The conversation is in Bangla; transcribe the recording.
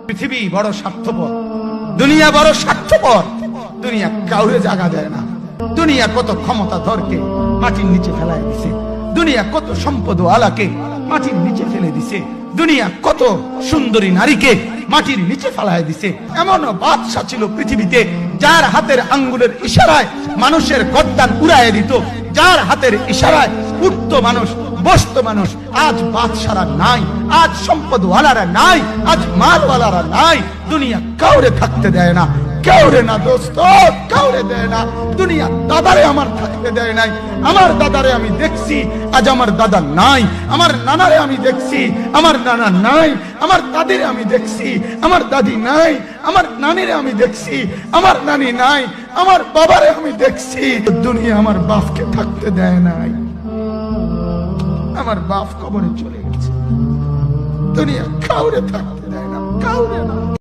পৃথিবী বড় স্বার্থপর, দুনিয়া বড় স্বার্থপর। দুনিয়া কাউরে জায়গা দেয় না। দুনিয়া কত ক্ষমতা ধরকে মাটির নিচে ফেলায় দিছে। দুনিয়া কত সম্পদ আলাকে মাটির নিচে ফেলে দিছে। দুনিয়া কত সুন্দরী নারীকে মাটির নিচে ফেলায় দিছে। এমন বাদশা ছিল পৃথিবীতে যার হাতের আঙ্গুলের ইশারায় মানুষের গর্দান উড়াইয়া দিত, যার হাতের ইশারায় উঠত মানুষ, বসত মানুষ। আজ বাদশারা নাই, আজ সম্পদওয়ালারা নাই, আজ মালওয়ালারা নাই। দুনিয়া কাউরে থাকতে দেয় না, কাউরে না দোস্ত, কাউরে দেয় না। দুনিয়া দাদারে আমার থাকতে দেয় নাই। আমার দাদারে আমি দেখছি, আজ আমার দাদা নাই। আমার নানারে আমি দেখছি, আমার নানা নাই। আমার দাদিরে আমি দেখছি, আমার দাদি নাই। আমার নানিরে আমি দেখছি, আমার নানি নাই। আমার বাবারে আমি দেখছি। দুনিয়া আমার বাপকে থাকতে দেয় নাই। আমার বাপ কবরে চলে গেছে। দুনিয়া কাউরে থাকতে দেয় না, কাউরে না।